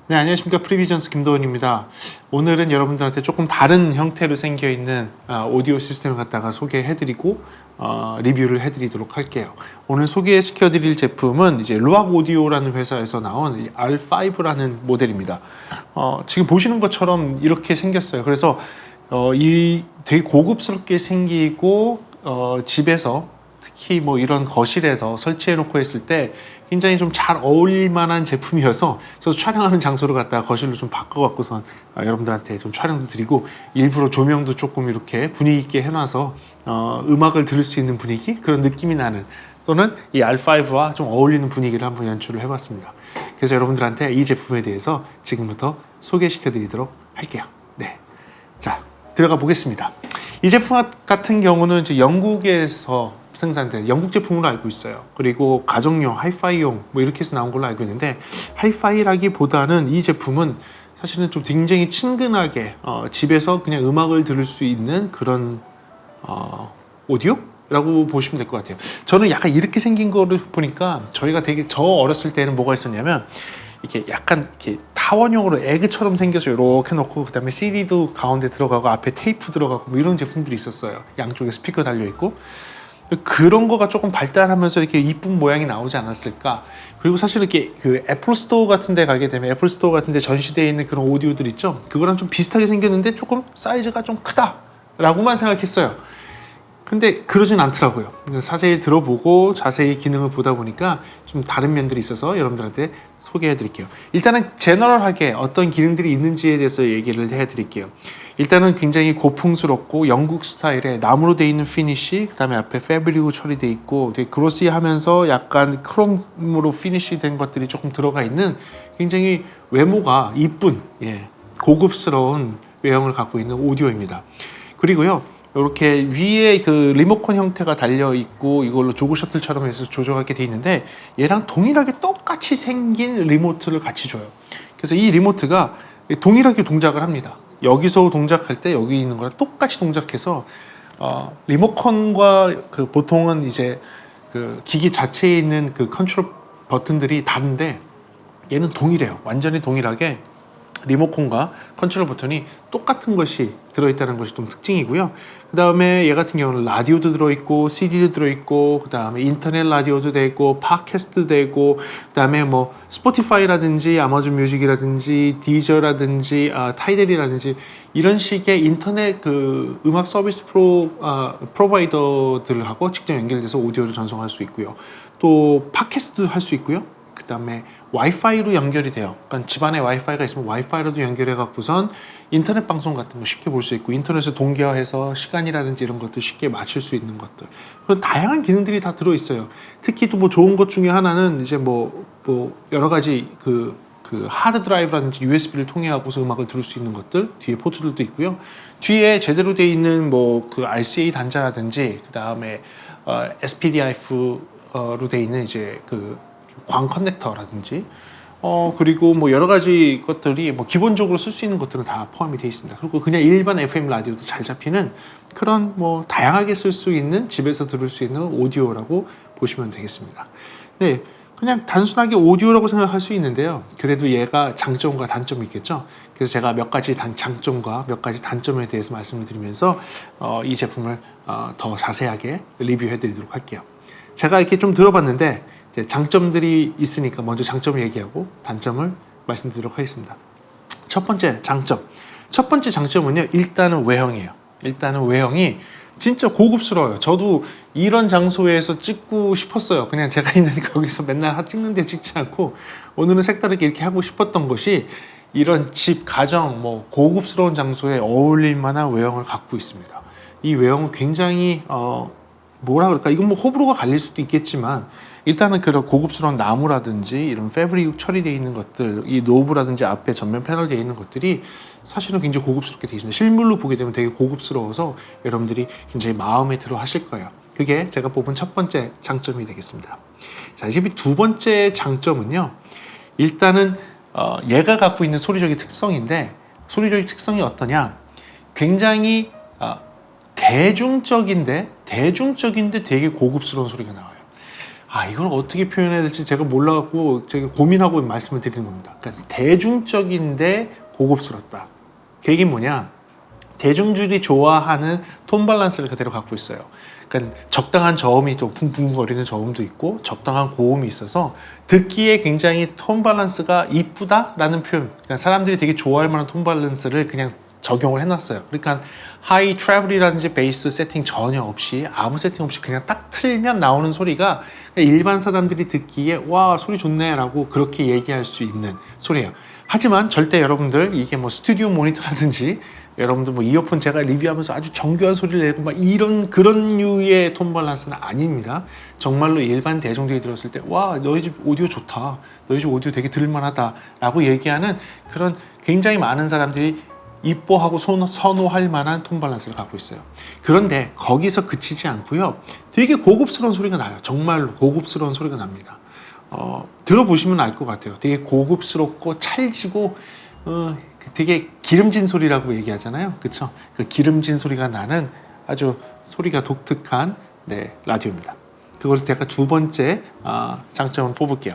네, 안녕하십니까. 프리비전스 김도원입니다. 오늘은 여러분들한테 조금 다른 형태로 생겨있는 오디오 시스템을 갖다가 소개해드리고 리뷰를 해드리도록 할게요. 오늘 소개시켜드릴 제품은 이제 루악 오디오라는 회사에서 나온 이 R5라는 모델입니다. 지금 보시는 것처럼 이렇게 생겼어요. 그래서 이 되게 고급스럽게 생기고 집에서 특히 뭐 이런 거실에서 설치해 놓고 했을 때 굉장히 좀 잘 어울릴 만한 제품이어서 저도 촬영하는 장소를 갖다가 거실로 좀 바꿔갖고선 여러분들한테 좀 촬영도 드리고 일부러 조명도 조금 이렇게 분위기 있게 해놔서 음악을 들을 수 있는 분위기 그런 느낌이 나는 또는 이 R5와 좀 어울리는 분위기를 한번 연출을 해봤습니다. 그래서 여러분들한테 이 제품에 대해서 지금부터 소개시켜 드리도록 할게요. 네, 자 들어가 보겠습니다. 이 제품 같은 경우는 이제 영국에서 생산된 영국 제품으로 알고 있어요. 그리고 가정용, 하이파이용 뭐 이렇게 해서 나온 걸로 알고 있는데 하이파이라기보다는 이 제품은 사실은 좀 굉장히 친근하게 집에서 그냥 음악을 들을 수 있는 그런 오디오라고 보시면 될 것 같아요. 저는 약간 이렇게 생긴 거를 보니까 저희가 되게 저 어렸을 때는 뭐가 있었냐면 이렇게 약간 이렇게 타원형으로 에그처럼 생겨서 이렇게 놓고 그다음에 CD도 가운데 들어가고 앞에 테이프 들어가고 뭐 이런 제품들이 있었어요. 양쪽에 스피커 달려 있고. 그런 거가 조금 발달하면서 이렇게 이쁜 모양이 나오지 않았을까. 그리고 사실 이렇게 그 애플 스토어 같은 데 가게 되면 애플 스토어 같은 데 전시되어 있는 그런 오디오들 있죠. 그거랑 좀 비슷하게 생겼는데 조금 사이즈가 좀 크다 라고만 생각했어요. 근데 그러진 않더라고요. 자세히 들어보고 자세히 기능을 보다 보니까 좀 다른 면들이 있어서 여러분들한테 소개해 드릴게요. 일단은 제너럴하게 어떤 기능들이 있는지에 대해서 얘기를 해 드릴게요. 일단은 굉장히 고풍스럽고 영국 스타일의 나무로 되어 있는 피니쉬, 그 다음에 앞에 패브릭으로 처리되어 있고 되게 그로시하면서 약간 크롬으로 피니쉬 된 것들이 조금 들어가 있는 굉장히 외모가 이쁜 고급스러운 외형을 갖고 있는 오디오입니다. 그리고요 이렇게 위에 그 리모컨 형태가 달려 있고 이걸로 조그 셔틀처럼 해서 조정하게 돼 있는데 얘랑 동일하게 똑같이 생긴 리모트를 같이 줘요. 그래서 이 리모트가 동일하게 동작을 합니다. 여기서 동작할 때 여기 있는 거랑 똑같이 동작해서 리모컨과 그 보통은 이제 그 기기 자체에 있는 그 컨트롤 버튼들이 다른데 얘는 동일해요. 완전히 동일하게 리모컨과 컨트롤 버튼이 똑같은 것이 들어있다는 것이 좀 특징이고요. 그 다음에 얘 같은 경우는 라디오도 들어있고 CD도 들어있고 그 다음에 인터넷 라디오도 되고 팟캐스트도 되고 그 다음에 뭐 스포티파이라든지 아마존 뮤직이라든지 디저라든지 타이델이라든지 이런 식의 인터넷 그 음악 서비스 프로바이더들하고 직접 연결돼서 오디오를 전송할 수 있고요. 또 팟캐스트도 할 수 있고요. 그 다음에 와이파이로 연결이 돼요. 그러니까 집안에 와이파이가 있으면 와이파이로도 연결해 갖고선 인터넷 방송 같은 거 쉽게 볼 수 있고 인터넷을 동기화해서 시간이라든지 이런 것들 쉽게 맞출 수 있는 것들 그런 다양한 기능들이 다 들어 있어요. 특히 또 뭐 좋은 것 중에 하나는 이제 뭐 여러 가지 그 하드 드라이브라든지 USB를 통해 갖고서 음악을 들을 수 있는 것들 뒤에 포트들도 있고요. 뒤에 제대로 돼 있는 뭐 그 RCA 단자라든지 그 다음에 SPDIF로 돼 있는 이제 그 광 커넥터라든지 그리고 뭐 여러 가지 것들이 뭐 기본적으로 쓸 수 있는 것들은 다 포함이 되어 있습니다. 그리고 그냥 일반 FM 라디오도 잘 잡히는 그런 뭐 다양하게 쓸 수 있는 집에서 들을 수 있는 오디오라고 보시면 되겠습니다. 네, 그냥 단순하게 오디오라고 생각할 수 있는데요. 그래도 얘가 장점과 단점이 있겠죠. 그래서 제가 몇 가지 장점과 몇 가지 단점에 대해서 말씀을 드리면서 이 제품을 더 자세하게 리뷰해 드리도록 할게요. 제가 이렇게 좀 들어봤는데 장점들이 있으니까 먼저 장점을 얘기하고 단점을 말씀드리도록 하겠습니다. 첫 번째 장점. 첫 번째 장점은요. 일단은 외형이에요. 일단은 외형이 진짜 고급스러워요. 저도 이런 장소에서 찍고 싶었어요. 그냥 제가 있는 거기서 맨날 찍는데 찍지 않고 오늘은 색다르게 이렇게 하고 싶었던 것이 이런 집, 가정, 뭐 고급스러운 장소에 어울릴 만한 외형을 갖고 있습니다. 이 외형은 굉장히 뭐라 그럴까? 이건 뭐 호불호가 갈릴 수도 있겠지만 일단은 그런 고급스러운 나무라든지 이런 패브릭 처리되어 있는 것들, 이 노브라든지 앞에 전면 패널 되어 있는 것들이 사실은 굉장히 고급스럽게 되어 있습니다. 실물로 보게 되면 되게 고급스러워서 여러분들이 굉장히 마음에 들어 하실 거예요. 그게 제가 뽑은 첫 번째 장점이 되겠습니다. 자, 이제 두 번째 장점은요. 일단은 얘가 갖고 있는 소리적인 특성인데 소리적인 특성이 어떠냐? 굉장히 대중적인데 되게 고급스러운 소리가 나와요. 이걸 어떻게 표현해야 될지 제가 몰라갖고 제가 고민하고 말씀을 드리는 겁니다. 그러니까 대중적인데 고급스럽다. 그 얘기는 뭐냐? 대중들이 좋아하는 톤 밸런스를 그대로 갖고 있어요. 그러니까 적당한 저음이 좀 붕붕거리는 저음도 있고 적당한 고음이 있어서 듣기에 굉장히 톤 밸런스가 이쁘다라는 표현. 그러니까 사람들이 되게 좋아할 만한 톤 밸런스를 그냥 적용을 해놨어요. 그러니까 하이 트래블이라든지 베이스 세팅 전혀 없이 아무 세팅 없이 그냥 딱 틀면 나오는 소리가 일반 사람들이 듣기에 와 소리 좋네 라고 그렇게 얘기할 수 있는 소리예요. 하지만 절대 여러분들 이게 뭐 스튜디오 모니터라든지 여러분들 뭐 이어폰 제가 리뷰하면서 아주 정교한 소리를 내고 막 이런 그런 류의 톤 밸런스는 아닙니다. 정말로 일반 대중들이 들었을 때 와 너희 집 오디오 좋다, 너희 집 오디오 되게 들을만하다 라고 얘기하는 그런 굉장히 많은 사람들이 이뻐하고 선호할 만한 톤 밸런스를 갖고 있어요. 그런데 거기서 그치지 않고요, 되게 고급스러운 소리가 나요. 정말로 고급스러운 소리가 납니다. 들어보시면 알 것 같아요. 되게 고급스럽고 찰지고 되게 기름진 소리라고 얘기하잖아요. 그쵸? 그 기름진 소리가 나는 아주 소리가 독특한 라디오입니다. 그걸 제가 두 번째 장점을 뽑을게요.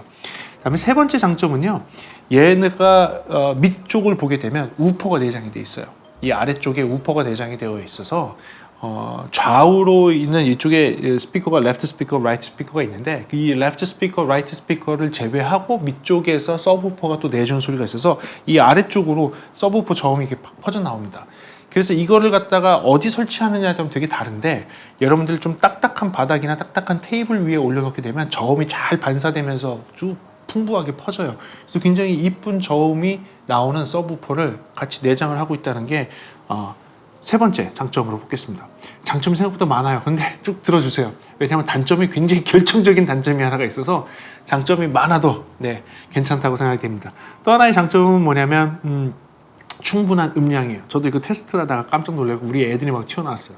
그다음에 세 번째 장점은요, 얘네가 밑쪽을 보게 되면 우퍼가 내장이 되어 있어요. 이 아래쪽에 우퍼가 내장이 되어 있어서 좌우로 있는 이쪽에 스피커가 레프트 스피커, 라이트 스피커가 있는데 이 레프트 스피커, 라이트 스피커를 제외하고 밑쪽에서 서브우퍼가 또 내주는 소리가 있어서 이 아래쪽으로 서브우퍼 저음이 이렇게 퍼져 나옵니다. 그래서 이거를 갖다가 어디 설치하느냐에 따라 되게 다른데 여러분들 좀 딱딱한 바닥이나 딱딱한 테이블 위에 올려놓게 되면 저음이 잘 반사되면서 쭉 풍부하게 퍼져요. 그래서 굉장히 이쁜 저음이 나오는 서브우퍼를 같이 내장을 하고 있다는 게 세 번째 장점으로 뽑겠습니다. 장점이 생각보다 많아요. 근데 쭉 들어주세요. 왜냐하면 단점이 굉장히 결정적인 단점이 하나가 있어서 장점이 많아도 괜찮다고 생각이 됩니다. 또 하나의 장점은 뭐냐면 충분한 음량이에요. 저도 이거 테스트를 하다가 깜짝 놀라고 우리 애들이 막 튀어나왔어요.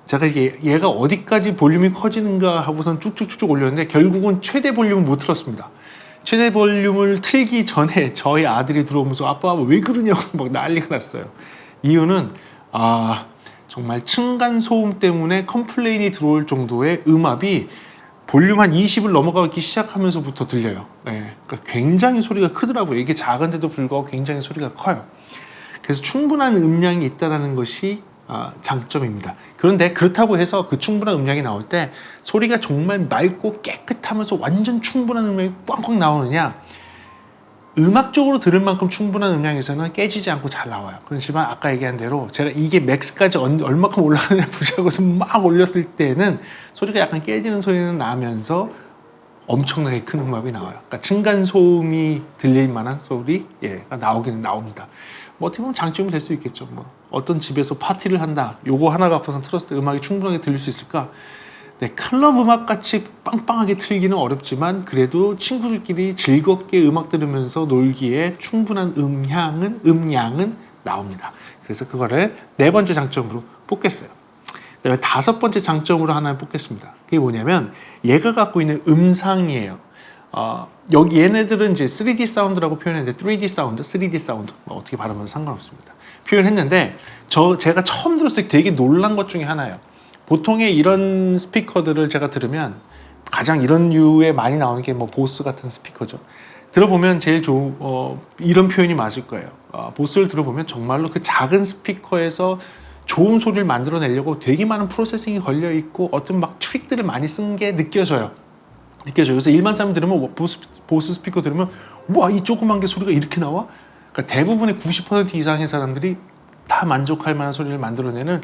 제가 얘가 어디까지 볼륨이 커지는가 하고선 쭉쭉쭉 올렸는데 결국은 최대 볼륨을 못 틀었습니다. 최대 볼륨을 틀기 전에 저희 아들이 들어오면서 아빠 왜 그러냐고 막 난리가 났어요. 이유는 정말 층간소음 때문에 컴플레인이 들어올 정도의 음압이 볼륨 한 20을 넘어가기 시작하면서부터 들려요. 그러니까 굉장히 소리가 크더라고요. 이게 작은데도 불구하고 굉장히 소리가 커요. 그래서 충분한 음량이 있다는 것이 장점입니다. 그런데 그렇다고 해서 그 충분한 음량이 나올 때 소리가 정말 맑고 깨끗하면서 완전 충분한 음량이 꽝꽝 나오느냐? 음악적으로 들을 만큼 충분한 음량에서는 깨지지 않고 잘 나와요. 그렇지만 아까 얘기한 대로 제가 이게 맥스까지 얼마큼 올라가느냐 보자고서 막 올렸을 때는 소리가 약간 깨지는 소리는 나면서 엄청나게 큰 음압이 나와요. 그러니까 층간소음이 들릴 만한 소리가 나오기는 나옵니다. 뭐 어떻게 보면 장점이 될 수 있겠죠. 뭐 어떤 집에서 파티를 한다, 요거 하나 갖고선 틀었을 때 음악이 충분하게 들릴 수 있을까? 클럽 음악같이 빵빵하게 틀기는 어렵지만 그래도 친구들끼리 즐겁게 음악 들으면서 놀기에 충분한 음량은 나옵니다. 그래서 그거를 네 번째 장점으로 뽑겠어요. 그다음에 다섯 번째 장점으로 하나 뽑겠습니다. 그게 뭐냐면 얘가 갖고 있는 음상이에요. 여기 얘네들은 이제 3D 사운드라고 표현했는데 3D 사운드, 3D 사운드 어떻게 발음하면 상관없습니다. 표현했는데 제가 처음 들었을 때 되게 놀란 것 중에 하나예요. 보통의 이런 스피커들을 제가 들으면 가장 이런 류에 많이 나오는 게 뭐 보스 같은 스피커죠. 들어보면 제일 이런 표현이 맞을 거예요. 보스를 들어보면 정말로 그 작은 스피커에서 좋은 소리를 만들어내려고 되게 많은 프로세싱이 걸려 있고 어떤 막 트릭들을 많이 쓴 게 느껴져요. 그래서 일반 사람이 들으면 보스 스피커 들으면 와, 이 조그만 게 소리가 이렇게 나와? 그러니까 대부분의 90% 이상의 사람들이 다 만족할 만한 소리를 만들어내는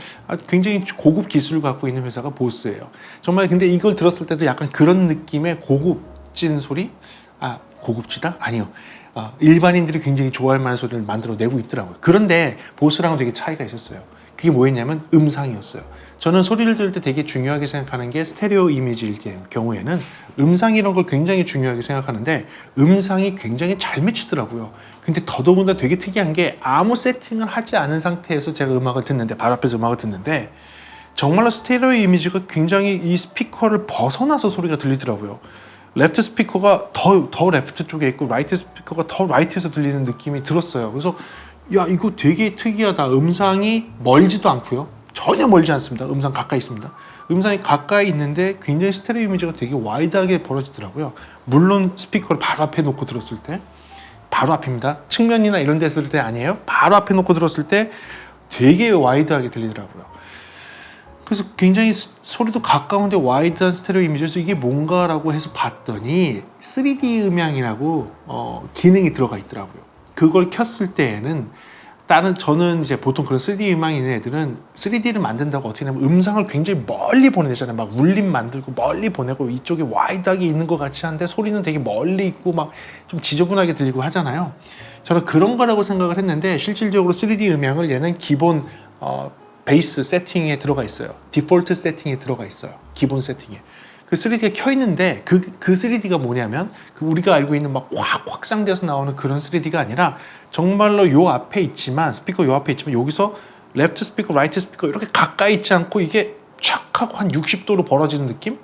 굉장히 고급 기술을 갖고 있는 회사가 보스예요. 정말 근데 이걸 들었을 때도 약간 그런 느낌의 고급진 소리? 고급지다? 아니요. 일반인들이 굉장히 좋아할 만한 소리를 만들어내고 있더라고요. 그런데 보스랑은 되게 차이가 있었어요. 그게 뭐였냐면 음상이었어요. 저는 소리를 들을 때 되게 중요하게 생각하는 게 스테레오 이미지일 경우에는 음상 이런 걸 굉장히 중요하게 생각하는데 음상이 굉장히 잘 미치더라고요. 근데 더더군다나 되게 특이한 게 아무 세팅을 하지 않은 상태에서 제가 음악을 듣는데 바로 앞에서 음악을 듣는데 정말로 스테레오 이미지가 굉장히 이 스피커를 벗어나서 소리가 들리더라고요. 레프트 스피커가 더 레프트 쪽에 있고 라이트 스피커가 더 라이트에서 들리는 느낌이 들었어요. 그래서 야, 이거 되게 특이하다. 음상이 멀지도 않고요. 전혀 멀지 않습니다. 음상 가까이 있습니다. 음성이 가까이 있는데 굉장히 스테레오 이미지가 되게 와이드하게 벌어지더라고요. 물론 스피커를 바로 앞에 놓고 들었을 때, 바로 앞입니다. 측면이나 이런 데 했을 때 아니에요. 바로 앞에 놓고 들었을 때 되게 와이드하게 들리더라고요. 그래서 굉장히 소리도 가까운데 와이드한 스테레오 이미지에서 이게 뭔가라고 해서 봤더니 3D 음향이라고 기능이 들어가 있더라고요. 그걸 켰을 때에는 저는 이제 보통 그런 3D 음향이 있는 애들은 3D를 만든다고 어떻게 하냐면 음성을 굉장히 멀리 보내잖아요. 막 울림 만들고 멀리 보내고 이쪽에 와이드하게 있는 것 같이 하는데 소리는 되게 멀리 있고 막 좀 지저분하게 들리고 하잖아요. 저는 그런 거라고 생각을 했는데 실질적으로 3D 음향을 얘는 기본 베이스 세팅에 들어가 있어요. 디폴트 세팅에 들어가 있어요. 기본 세팅에. 그 3D가 켜 있는데 그 3D가 뭐냐면 우리가 알고 있는 막 확장돼서 나오는 그런 3D가 아니라 정말로 요 앞에 있지만 스피커 요 앞에 있지만 여기서 레프트 스피커, 라이트 스피커 이렇게 가까이 있지 않고 이게 촥 하고 한 60도로 벌어지는 느낌?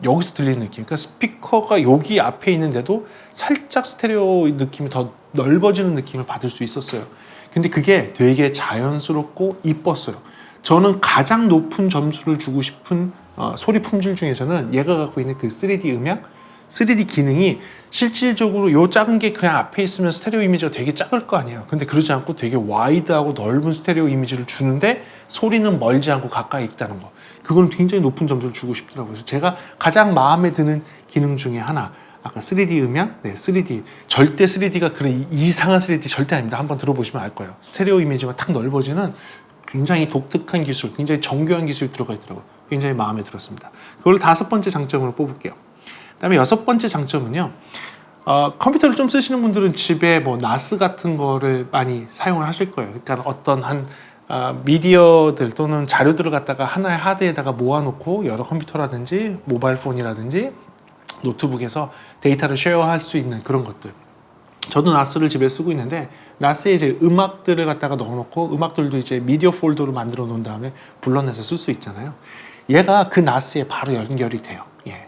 여기서 들리는 느낌. 그러니까 스피커가 여기 앞에 있는데도 살짝 스테레오 느낌이 더 넓어지는 느낌을 받을 수 있었어요. 근데 그게 되게 자연스럽고 이뻤어요. 저는 가장 높은 점수를 주고 싶은 소리 품질 중에서는 얘가 갖고 있는 그 3D 음향, 3D 기능이 실질적으로 요 작은 게 그냥 앞에 있으면 스테레오 이미지가 되게 작을 거 아니에요. 근데 그러지 않고 되게 와이드하고 넓은 스테레오 이미지를 주는데 소리는 멀지 않고 가까이 있다는 거. 그건 굉장히 높은 점수를 주고 싶더라고요. 그래서 제가 가장 마음에 드는 기능 중에 하나, 아까 3D 음향? 네, 3D. 절대 3D가 그런 이상한 3D 절대 아닙니다. 한번 들어보시면 알 거예요. 스테레오 이미지가 탁 넓어지는 굉장히 독특한 기술, 굉장히 정교한 기술이 들어가 있더라고요. 굉장히 마음에 들었습니다. 그걸 5번째 장점으로 뽑을게요. 그다음에 6번째 장점은요. 컴퓨터를 좀 쓰시는 분들은 집에 뭐 나스 같은 거를 많이 사용을 하실 거예요. 그러니까 어떤 미디어들 또는 자료들을 갖다가 하나의 하드에다가 모아놓고 여러 컴퓨터라든지 모바일 폰이라든지 노트북에서 데이터를 쉐어할 수 있는 그런 것들. 저도 나스를 집에 쓰고 있는데 나스에 이제 음악들을 갖다가 넣어놓고 음악들도 이제 미디어 폴더로 만들어 놓은 다음에 불러내서 쓸 수 있잖아요. 얘가 그 나스에 바로 연결이 돼요. 예.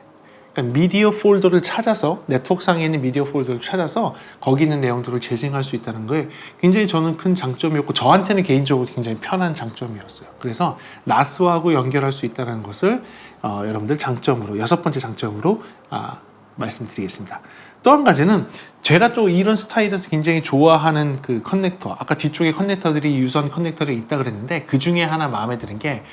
그러니까 미디어 폴더를 찾아서 네트워크상에 있는 미디어 폴더를 찾아서 거기 있는 내용들을 재생할 수 있다는 거에 굉장히 저는 큰 장점이었고 저한테는 개인적으로 굉장히 편한 장점이었어요. 그래서 나스하고 연결할 수 있다는 것을 여러분들 장점으로 6번째 장점으로 말씀드리겠습니다. 또 한 가지는 제가 또 이런 스타일에서 굉장히 좋아하는 그 커넥터, 아까 뒤쪽에 커넥터들이 유선 커넥터들이 있다 그랬는데 그 중에 하나 마음에 드는 게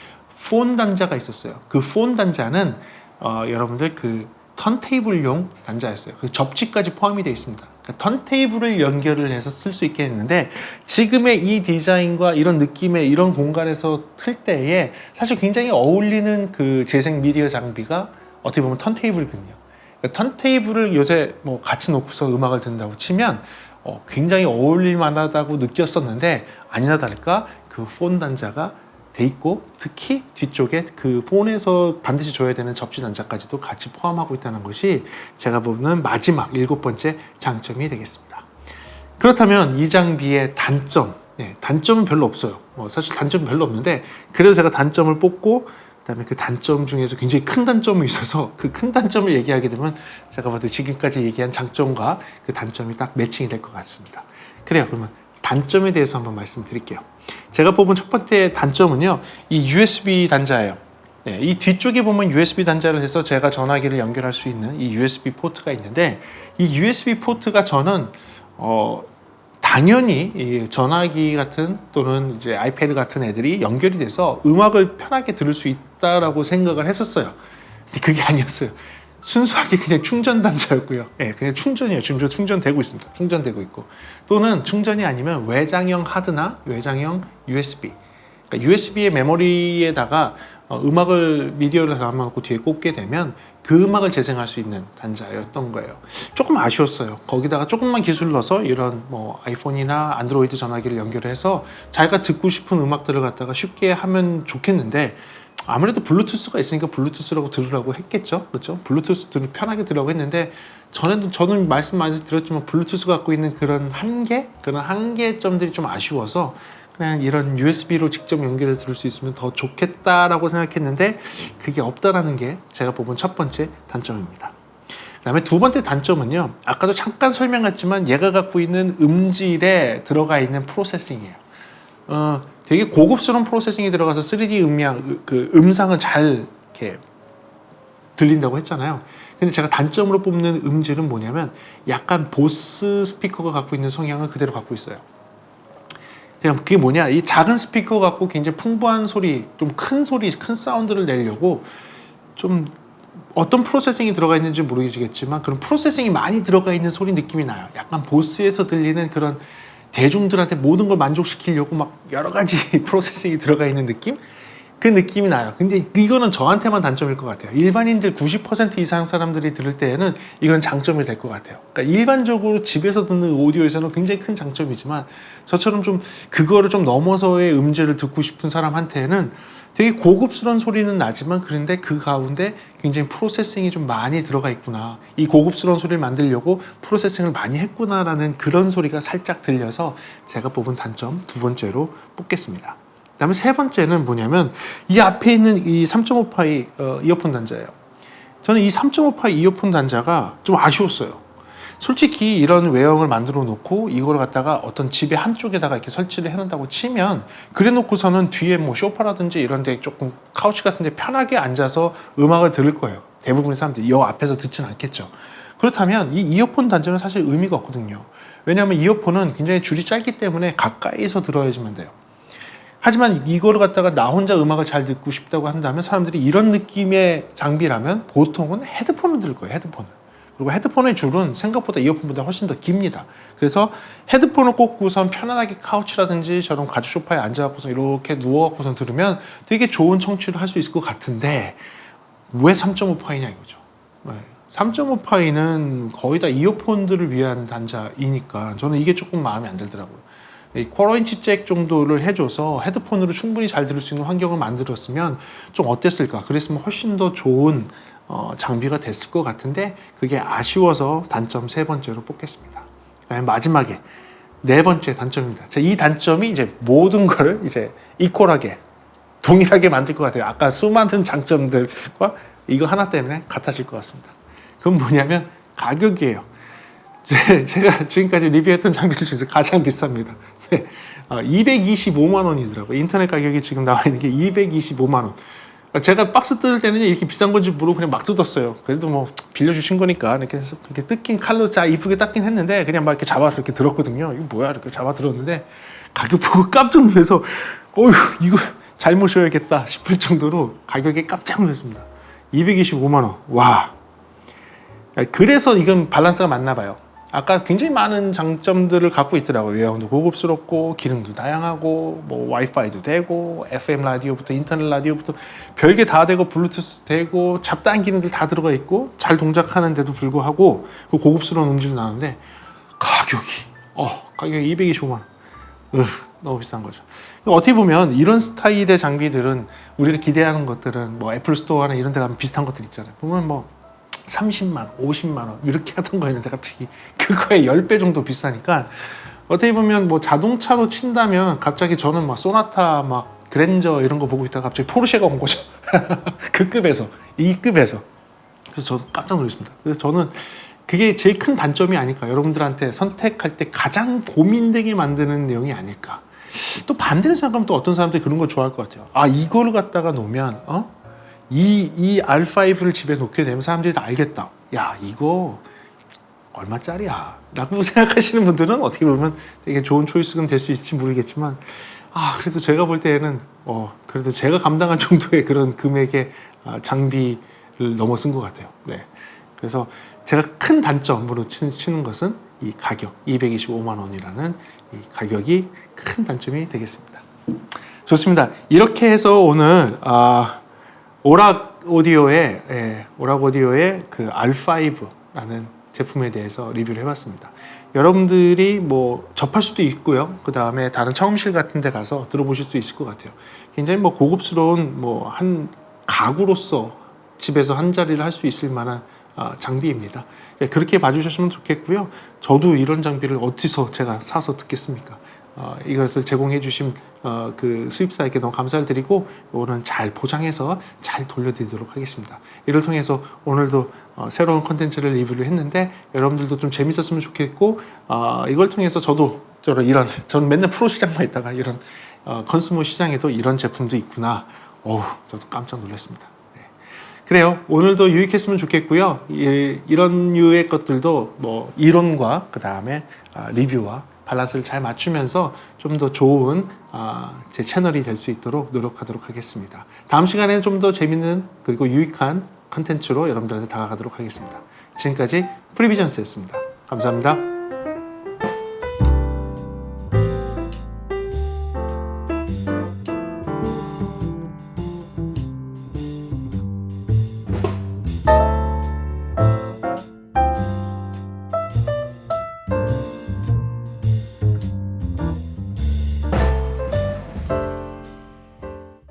폰 단자가 있었어요. 그 폰 단자는 여러분들 그 턴테이블용 단자였어요. 그 접지까지 포함이 되어 있습니다. 그러니까 턴테이블을 연결을 해서 쓸 수 있게 했는데 지금의 이 디자인과 이런 느낌의 이런 공간에서 틀 때에 사실 굉장히 어울리는 그 재생 미디어 장비가 어떻게 보면 턴테이블이거든요. 그러니까 턴테이블을 요새 뭐 같이 놓고서 음악을 듣는다고 치면 굉장히 어울릴 만하다고 느꼈었는데 아니나 다를까 그 폰 단자가 돼 있고 특히 뒤쪽에 그 폰에서 반드시 줘야 되는 접지 단자까지도 같이 포함하고 있다는 것이 제가 보는 마지막 7번째 장점이 되겠습니다. 그렇다면 이 장비의 단점, 단점은 별로 없어요. 사실 단점은 별로 없는데 그래도 제가 단점을 뽑고 그다음에 그 단점 중에서 굉장히 큰 단점이 있어서 그 큰 단점을 얘기하게 되면 제가 봐도 지금까지 얘기한 장점과 그 단점이 딱 매칭이 될 것 같습니다. 그래요. 그러면 단점에 대해서 한번 말씀드릴게요. 제가 뽑은 첫 번째 단점은요, 이 USB 단자예요. 네, 이 뒤쪽에 보면 USB 단자를 해서 제가 전화기를 연결할 수 있는 이 USB 포트가 있는데 이 USB 포트가 저는 당연히 이 전화기 같은 또는 이제 아이패드 같은 애들이 연결이 돼서 음악을 편하게 들을 수 있다라고 생각을 했었어요. 근데 그게 아니었어요. 순수하게 그냥 충전 단자였고요. 예, 그냥 충전이에요. 지금 저 충전되고 있습니다. 충전되고 있고. 또는 충전이 아니면 외장형 하드나 외장형 USB. 그러니까 USB의 메모리에다가 음악을 미디어를 담아놓고 뒤에 꽂게 되면 그 음악을 재생할 수 있는 단자였던 거예요. 조금 아쉬웠어요. 거기다가 조금만 기술 넣어서 이런 뭐 아이폰이나 안드로이드 전화기를 연결해서 자기가 듣고 싶은 음악들을 갖다가 쉽게 하면 좋겠는데 아무래도 블루투스가 있으니까 블루투스라고 들으라고 했겠죠. 그렇죠? 블루투스 편하게 들으라고 했는데 저는 말씀 많이 드렸지만 블루투스가 갖고 있는 그런 한계점들이 좀 아쉬워서 그냥 이런 USB로 직접 연결해서 들을 수 있으면 더 좋겠다라고 생각했는데 그게 없다라는 게 제가 뽑은 첫 번째 단점입니다. 그 다음에 두 번째 단점은요. 아까도 잠깐 설명했지만 얘가 갖고 있는 음질에 들어가 있는 프로세싱이에요. 되게 고급스러운 프로세싱이 들어가서 3D 음향, 그 음상을 잘 이렇게 들린다고 했잖아요. 근데 제가 단점으로 뽑는 음질은 뭐냐면 약간 보스 스피커가 갖고 있는 성향을 그대로 갖고 있어요. 그냥 그게 뭐냐, 이 작은 스피커 갖고 굉장히 풍부한 소리, 좀 큰 소리, 큰 사운드를 내려고 좀 어떤 프로세싱이 들어가 있는지 모르겠지만 그런 프로세싱이 많이 들어가 있는 소리 느낌이 나요. 약간 보스에서 들리는 그런 대중들한테 모든 걸 만족시키려고 막 여러 가지 프로세싱이 들어가 있는 느낌? 그 느낌이 나요. 근데 이거는 저한테만 단점일 것 같아요. 일반인들 90% 이상 사람들이 들을 때에는 이건 장점이 될 것 같아요. 그러니까 일반적으로 집에서 듣는 오디오에서는 굉장히 큰 장점이지만 저처럼 좀 그거를 좀 넘어서의 음질을 듣고 싶은 사람한테는 되게 고급스러운 소리는 나지만 그런데 그 가운데 굉장히 프로세싱이 좀 많이 들어가 있구나. 이 고급스러운 소리를 만들려고 프로세싱을 많이 했구나라는 그런 소리가 살짝 들려서 제가 뽑은 단점 두 번째로 뽑겠습니다. 그 다음에 세 번째는 뭐냐면 이 앞에 있는 이 3.5파이 이어폰 단자예요. 저는 이 3.5파이 이어폰 단자가 좀 아쉬웠어요. 솔직히 이런 외형을 만들어 놓고 이걸 갖다가 어떤 집의 한쪽에다가 이렇게 설치를 해 놓는다고 치면 그래 놓고서는 뒤에 뭐 소파라든지 이런 데 조금 카우치 같은 데 편하게 앉아서 음악을 들을 거예요. 대부분의 사람들이 이 앞에서 듣지는 않겠죠. 그렇다면 이 이어폰 단자는 사실 의미가 없거든요. 왜냐하면 이어폰은 굉장히 줄이 짧기 때문에 가까이서 들어야지만 돼요. 하지만 이거를 갖다가 나 혼자 음악을 잘 듣고 싶다고 한다면 사람들이 이런 느낌의 장비라면 보통은 헤드폰을 들을 거예요. 헤드폰을. 그리고 헤드폰의 줄은 생각보다 이어폰보다 훨씬 더 깁니다. 그래서 헤드폰을 꽂고선 편안하게 카우치라든지 저런 가죽 소파에 앉아갖고서 이렇게 누워갖고서 들으면 되게 좋은 청취를 할 수 있을 것 같은데 왜 3.5파이냐 이거죠. 3.5파이는 거의 다 이어폰들을 위한 단자이니까 저는 이게 조금 마음에 안 들더라고요. 이 쿼러인치 잭 정도를 해줘서 헤드폰으로 충분히 잘 들을 수 있는 환경을 만들었으면 좀 어땠을까? 그랬으면 훨씬 더 좋은 장비가 됐을 것 같은데 그게 아쉬워서 단점 세 번째로 뽑겠습니다. 그다음에 마지막에 네 번째 단점입니다. 이 단점이 이제 모든 거를 이제 이퀄하게 동일하게 만들 것 같아요. 아까 수많은 장점들과 이거 하나 때문에 같아질 것 같습니다. 그건 뭐냐면 가격이에요. 제가 지금까지 리뷰했던 장비들 중에서 가장 비쌉니다. 225만 원이더라고요. 인터넷 가격이 지금 나와 있는 게 225만 원. 제가 박스 뜯을 때는 이렇게 비싼 건지 모르고 그냥 막 뜯었어요. 그래도 뭐 빌려주신 거니까 이렇게 해서 그렇게 뜯긴 칼로 잘 이쁘게 닦긴 했는데 그냥 막 이렇게 잡아서 이렇게 들었거든요. 이거 뭐야? 이렇게 잡아 들었는데 가격 보고 깜짝 놀라서 어휴 이거 잘 모셔야겠다 싶을 정도로 가격에 깜짝 놀랐습니다. 225만 원. 와. 그래서 이건 밸런스가 맞나 봐요. 아까 굉장히 많은 장점들을 갖고 있더라고요. 외형도 고급스럽고 기능도 다양하고 뭐 와이파이도 되고 FM 라디오부터 인터넷 라디오부터 별게 다 되고 블루투스 되고 잡다한 기능들 다 들어가 있고 잘 동작하는데도 불구하고 그 고급스러운 음질이 나오는데 가격이 225만 원. 너무 비싼 거죠. 어떻게 보면 이런 스타일의 장비들은 우리가 기대하는 것들은 뭐 애플 스토어나 이런 데 가면 비슷한 것들 있잖아요. 보면 뭐 30만 원, 50만 원 이렇게 하던 거였는데 갑자기 그거의 10배 정도 비싸니까 어떻게 보면 뭐 자동차로 친다면 갑자기 저는 막 소나타 막 그랜저 이런 거 보고 있다가 갑자기 포르쉐가 온 거죠. 그 급에서 이 급에서. 그래서 저도 깜짝 놀랐습니다. 그래서 저는 그게 제일 큰 단점이 아닐까. 여러분들한테 선택할 때 가장 고민되게 만드는 내용이 아닐까. 또 반대로 생각하면 또 어떤 사람들이 그런 거 좋아할 것 같아요. 이거를 갖다가 놓으면 이 R5를 집에 놓게 되면 사람들이 다 알겠다. 야, 이거 얼마짜리야? 라고 생각하시는 분들은 어떻게 보면 되게 좋은 초이스가 될 수 있을지 모르겠지만, 그래도 제가 볼 때에는, 그래도 제가 감당할 정도의 그런 금액의 장비를 넘어선 것 같아요. 네. 그래서 제가 큰 단점으로 치는 것은 이 가격, 225만 원이라는 이 가격이 큰 단점이 되겠습니다. 좋습니다. 이렇게 해서 오늘, 오락 오디오의 그 R5라는 제품에 대해서 리뷰를 해봤습니다. 여러분들이 뭐 접할 수도 있고요. 그 다음에 다른 차음실 같은 데 가서 들어보실 수 있을 것 같아요. 굉장히 뭐 고급스러운 뭐 한 가구로서 집에서 한 자리를 할 수 있을 만한 장비입니다. 그렇게 봐주셨으면 좋겠고요. 저도 이런 장비를 어디서 제가 사서 듣겠습니까? 이것을 제공해 주신 그 수입사에게 너무 감사를 드리고 오늘은 잘 포장해서 잘 돌려드리도록 하겠습니다. 이를 통해서 오늘도 새로운 컨텐츠를 리뷰를 했는데 여러분들도 좀 재밌었으면 좋겠고 이걸 통해서 저는 맨날 프로 시장만 있다가 이런 컨슈머 시장에도 이런 제품도 있구나. 저도 깜짝 놀랐습니다. 네. 그래요. 오늘도 유익했으면 좋겠고요. 이런 류의 것들도 뭐 이론과 그 다음에 리뷰와 밸런스를 잘 맞추면서 좀 더 좋은 제 채널이 될 수 있도록 노력하도록 하겠습니다. 다음 시간에는 좀 더 재밌는 그리고 유익한 컨텐츠로 여러분들한테 다가가도록 하겠습니다. 지금까지 프리비전스였습니다. 감사합니다.